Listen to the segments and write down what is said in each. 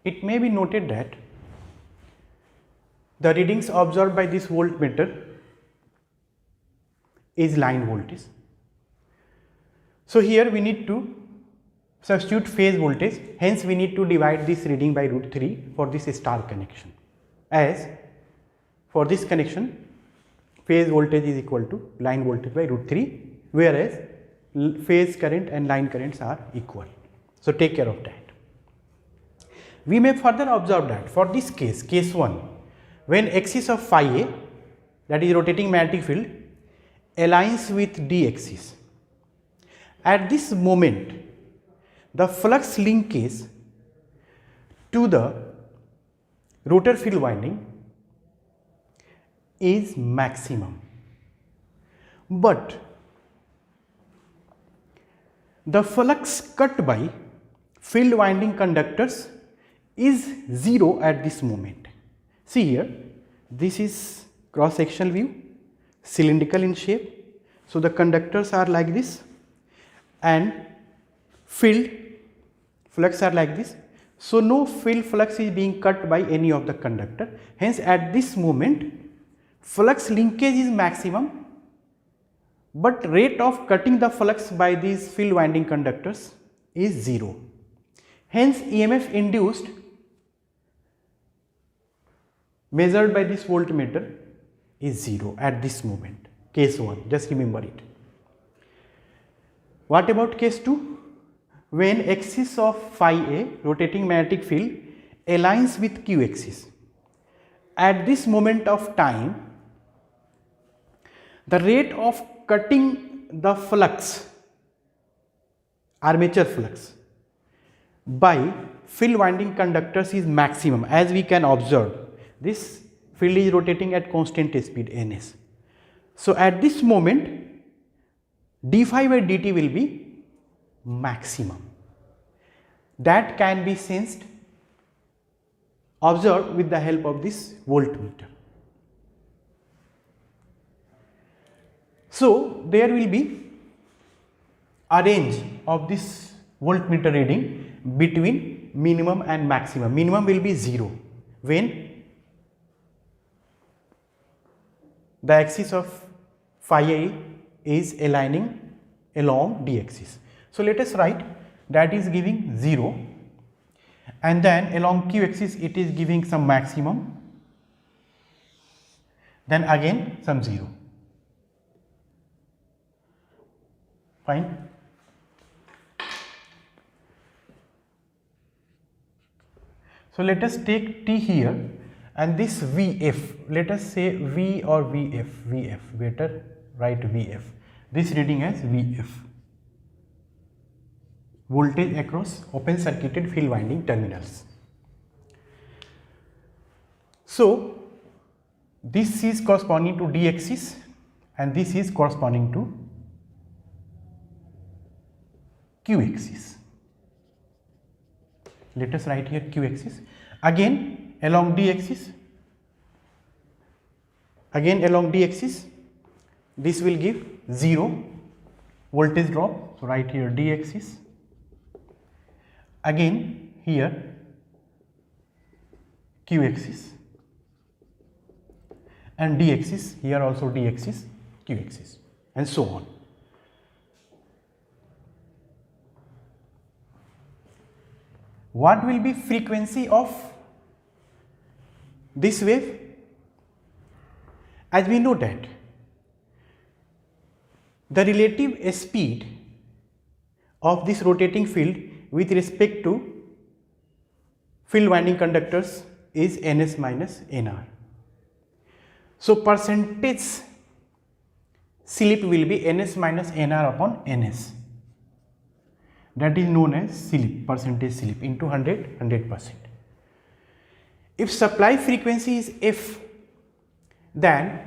it may be noted that the readings observed by this voltmeter is line voltage. So here we need to substitute phase voltage, hence we need to divide this reading by √3 for this star connection, as for this connection phase voltage is equal to line voltage by √3, whereas phase current and line currents are equal. So take care of that. We may further observe that for this case, case 1, when axis of phi a, that is rotating magnetic field, aligns with d axis, at this moment the flux linkage to the rotor field winding is maximum, but the flux cut by field winding conductors is 0 at this moment. See here, this is cross sectional view, cylindrical in shape. So the conductors are like this and field flux are like this. So no field flux is being cut by any of the conductor. Hence at this moment flux linkage is maximum, but rate of cutting the flux by these field winding conductors is 0. Hence EMF induced measured by this voltmeter is 0 at this moment, case 1, just remember it. What about case 2? When axis of phi a, rotating magnetic field, aligns with q axis, at this moment of time the rate of cutting the flux, armature flux, by field winding conductors is maximum, as we can observe. This field is rotating at constant speed ns. So at this moment d phi by dt will be maximum. That can be sensed, observed with the help of this voltmeter. So there will be a range of this voltmeter reading between minimum and maximum. Minimum will be 0 when the axis of phi a is aligning along d axis. So let us write that is giving 0, and then along q axis it is giving some maximum, then again some 0. Fine. So let us take t here, and this Vf, let us say V or Vf, better write Vf, this reading as Vf, voltage across open circuited field winding terminals. So this is corresponding to d axis and this is corresponding to q axis. Let us write here q axis. Again along d axis, this will give 0 voltage drop. So write here d axis. Again here q axis, and d axis, here also d axis, q axis, and so on. What will be frequency of this wave? As we know that the relative speed of this rotating field with respect to field winding conductors is ns minus nr. So percentage slip will be ns minus nr upon ns. That is known as slip, percentage slip into 100%. If supply frequency is f, then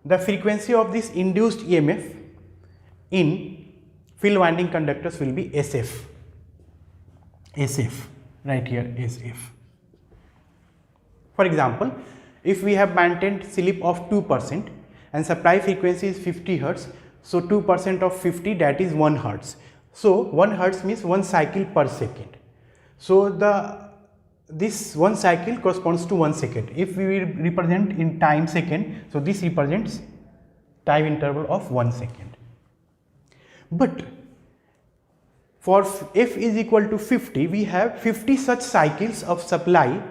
the frequency of this induced EMF in field winding conductors will be SF. SF, right here SF. For example, if we have maintained slip of 2% and supply frequency is 50 Hertz, so 2% of 50, that is 1 Hertz. So 1 Hertz means 1 cycle per second. So the this one cycle corresponds to 1 second. If we will represent in time second, so this represents time interval of 1 second. But for f is equal to 50, we have 50 such cycles of supply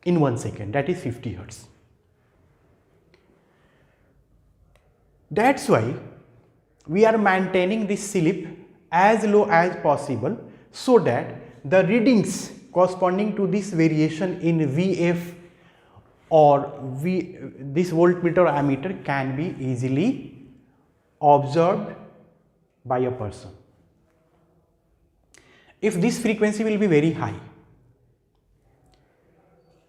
in 1 second, that is 50 hertz. That's why we are maintaining this slip as low as possible, so that the readings corresponding to this variation in Vf or this voltmeter ammeter can be easily observed by a person. If this frequency will be very high,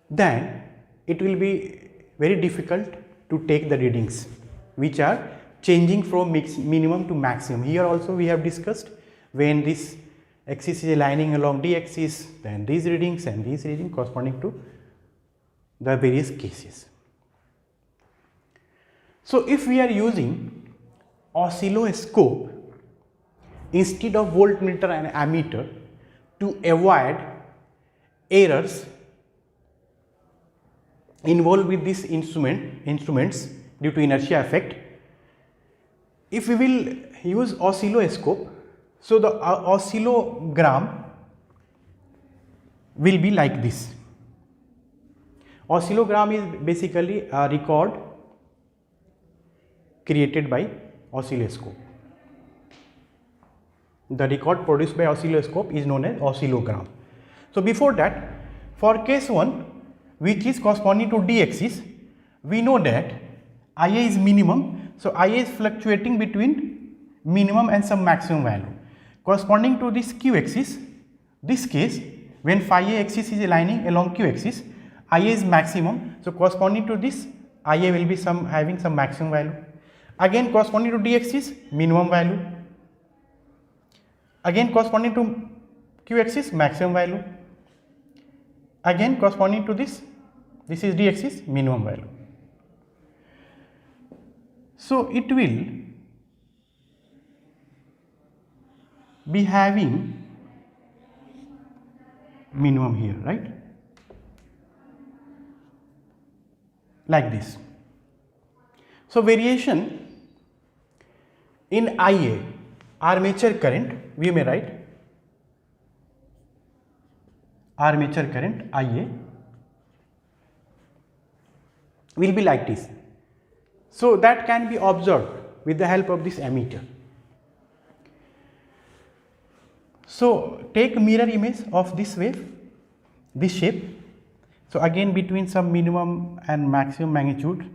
then it will be very difficult to take the readings which are changing from minimum to maximum. Here also we have discussed, when this axis is aligning along d axis, then these readings and these readings corresponding to the various cases. So if we are using oscilloscope instead of voltmeter and ammeter to avoid errors involved with these instruments due to inertia effect, if we will use oscilloscope, so the oscillogram will be like this. Oscillogram is basically a record created by oscilloscope. The record produced by oscilloscope is known as oscillogram. So before that, for case 1, which is corresponding to d axis, we know that Ia is minimum, so Ia is fluctuating between minimum and some maximum value. Corresponding to this q axis, this case when phi a axis is aligning along q axis, Ia is maximum, so corresponding to this Ia will be having some maximum value. Again corresponding to d axis, minimum value. Again corresponding to q axis, maximum value. Again corresponding to this is d axis, minimum value. So it will be having minimum here, right, like this. So variation in Ia, armature current, we may write armature current Ia will be like this. So that can be observed with the help of this ammeter. So take mirror image of this wave, this shape. So again between some minimum and maximum magnitude,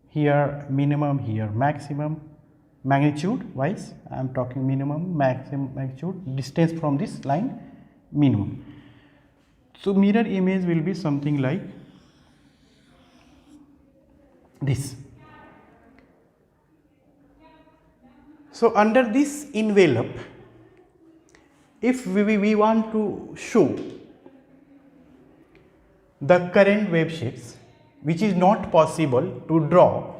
here minimum, here maximum, magnitude wise I am talking minimum, maximum magnitude, distance from this line minimum. So mirror image will be something like this. So under this envelope, if we want to show the current wave shapes, which is not possible to draw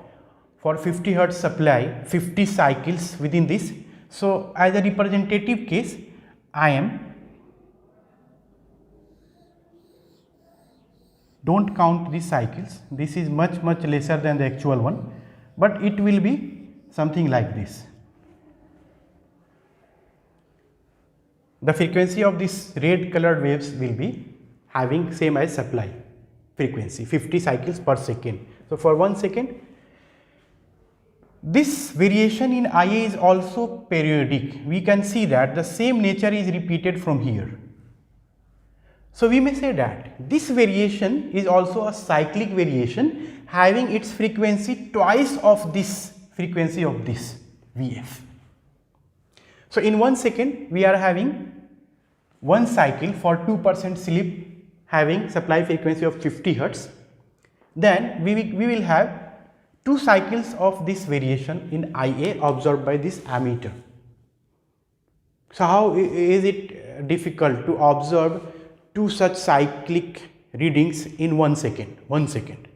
for 50 hertz supply, 50 cycles within this. So as a representative case, I am, don't count these cycles, this is much lesser than the actual one, but it will be something like this. The frequency of these red colored waves will be having same as supply frequency, 50 cycles per second. So for 1 second, this variation in Ia is also periodic. We can see that the same nature is repeated from here. So we may say that this variation is also a cyclic variation having its frequency twice of this frequency of this Vf. So in 1 second we are having one cycle for 2% slip having supply frequency of 50 hertz. Then we will have 2 cycles of this variation in Ia observed by this ammeter. So how is it difficult to observe 2 such cyclic readings in 1 second? 1 second.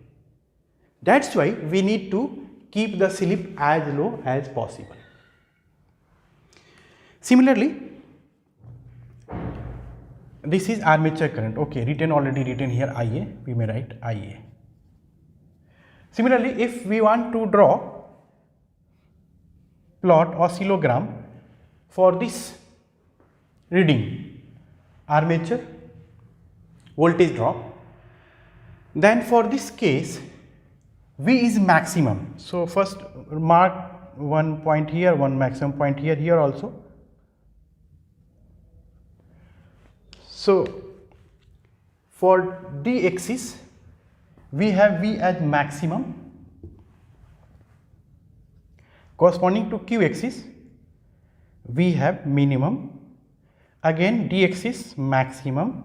That's why we need to keep the slip as low as possible. this is armature current. Okay, already written here IA, we may write IA. Similarly, if we want to plot oscillogram for this reading armature voltage drop, then for this case V is maximum. So first mark one point here, one maximum point here, here also. So for D axis we have V as maximum, corresponding to Q axis we have minimum, again D axis maximum,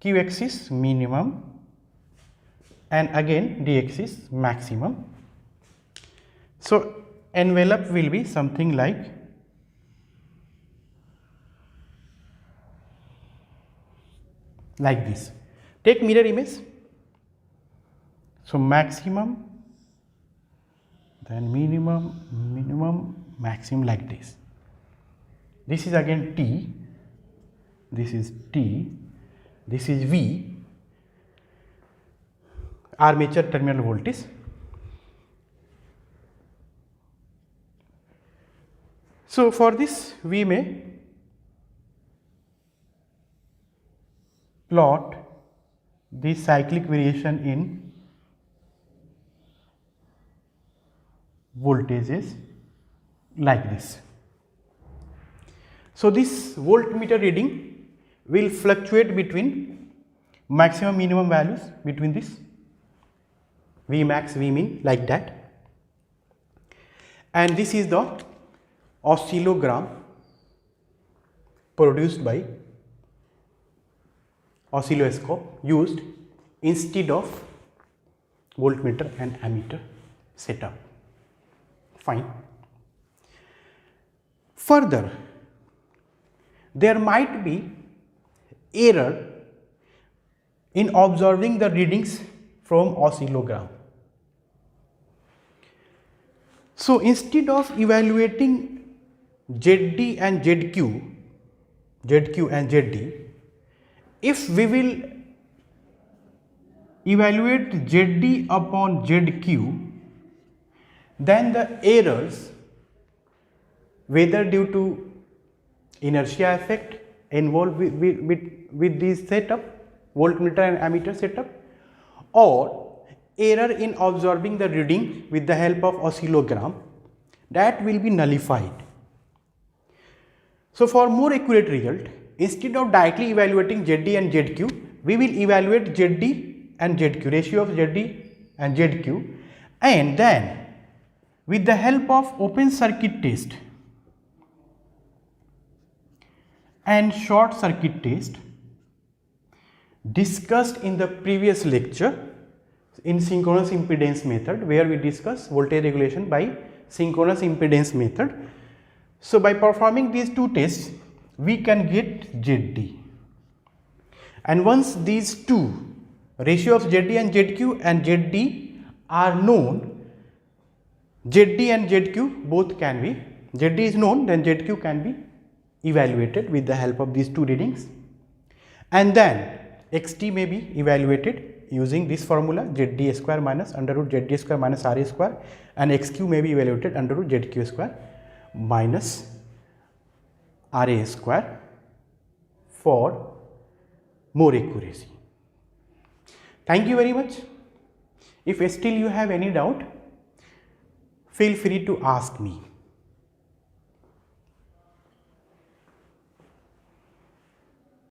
Q axis minimum, and again D axis maximum. So envelope will be something like this. Take mirror image. So maximum, then minimum, maximum, like this. This is again T, this is T, this is V, armature terminal voltage. So for this we may plot the cyclic variation in voltages like this. So this voltmeter reading will fluctuate between maximum minimum values, between this V max, V min, like that. And this is the oscillogram produced by oscilloscope used instead of voltmeter and ammeter setup. Fine. Further, there might be error in observing the readings from oscillogram. So instead of evaluating ZD and ZQ and ZD, if we will evaluate ZD upon ZQ, then the errors, whether due to inertia effect involved with this setup, voltmeter and ammeter setup, or error in observing the reading with the help of oscillogram, that will be nullified. So for more accurate result, instead of directly evaluating ZD and ZQ, we will evaluate ZD and ZQ, ratio of ZD and ZQ, and then with the help of open circuit test and short circuit test discussed in the previous lecture in synchronous impedance method, where we discuss voltage regulation by synchronous impedance method. So by performing these two tests, we can get ZD, and once these two, ratio of ZD and ZQ and ZD, are known, ZD and ZQ both can be, ZD is known, then ZQ can be evaluated with the help of these two readings, and then XT may be evaluated using this formula, ZD square minus under root ZD square minus RA square, and XQ may be evaluated under root ZQ square minus RA square for more accuracy. Thank you very much. If still you have any doubt, feel free to ask me.